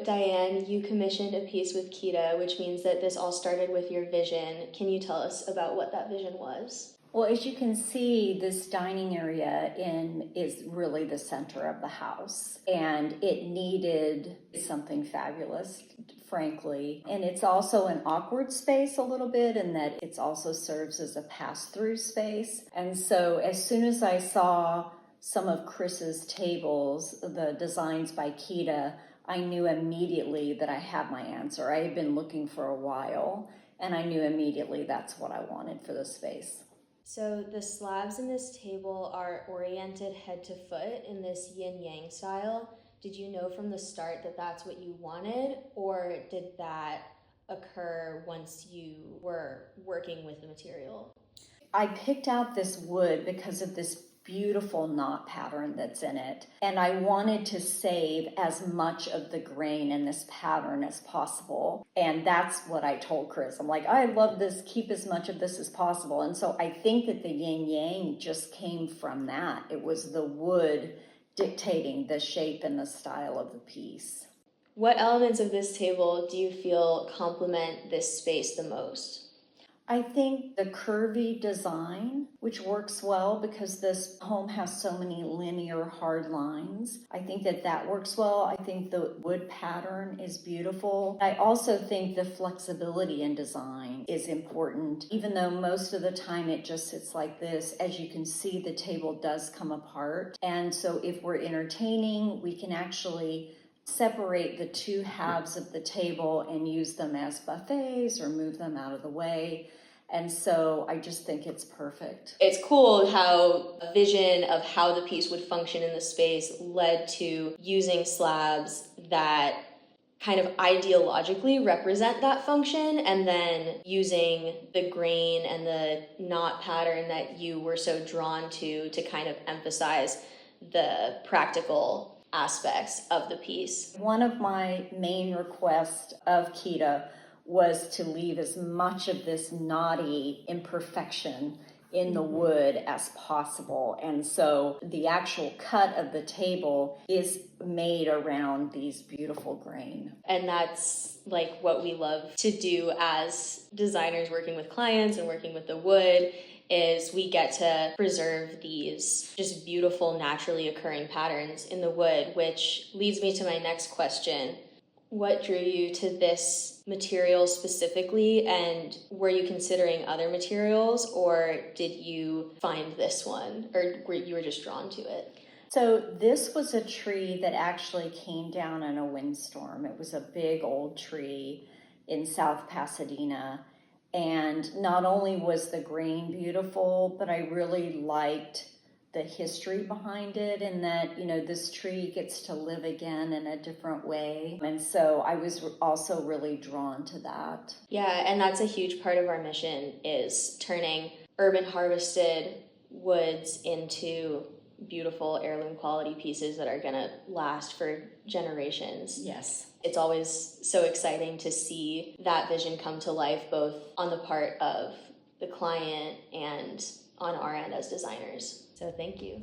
Diane, you commissioned a piece with KEITA, which means that this all started with your vision. Can you tell us about what that vision was? Well, as you can see, this dining area is really the center of the house, and it needed something fabulous, frankly. And it's also an awkward space a little bit in that it also serves as a pass-through space. And so as soon as I saw some of Chris's tables, the designs by KEITA, I knew immediately that I had my answer. I had been looking for a while, and I knew immediately that's what I wanted for the space. So the slabs in this table are oriented head to foot in this yin-yang style. Did you know from the start that that's what you wanted, or did that occur once you were working with the material? I picked out this wood because of this beautiful knot pattern that's in it, and I wanted to save as much of the grain in this pattern as possible. And that's what I told Chris. I'm like, I love this, keep as much of this as possible. And so I think that the yin yang just came from that. It was the wood dictating the shape and the style of the piece. What elements of this table do you feel complement this space the most? I think the curvy design, which works well because this home has so many linear hard lines. I think that works well. I think the wood pattern is beautiful. I also think the flexibility in design is important. Even though most of the time it just sits like this, as you can see, the table does come apart. And so if we're entertaining, we can actually separate the two halves of the table and use them as buffets or move them out of the way. And so I just think it's perfect. It's cool how a vision of how the piece would function in the space led to using slabs that kind of ideologically represent that function, and then using the grain and the knot pattern that you were so drawn to kind of emphasize the practical aspects of the piece. One of my main requests of KEITA was to leave as much of this knotty imperfection in the wood as possible. And so the actual cut of the table is made around these beautiful grain. And that's like what we love to do as designers working with clients and working with the wood, is we get to preserve these just beautiful naturally occurring patterns in the wood, which leads me to my next question. What drew you to this material specifically, and were you considering other materials, or did you find this one, or were you just drawn to it? So this was a tree that actually came down in a windstorm. It was a big old tree in South Pasadena. And not only was the grain beautiful, but I really liked the history behind it, and that, this tree gets to live again in a different way. And so I was also really drawn to that. Yeah, and that's a huge part of our mission, is turning urban harvested woods into beautiful heirloom quality pieces that are going to last for generations. Yes. It's always so exciting to see that vision come to life, both on the part of the client and on our end as designers. So thank you.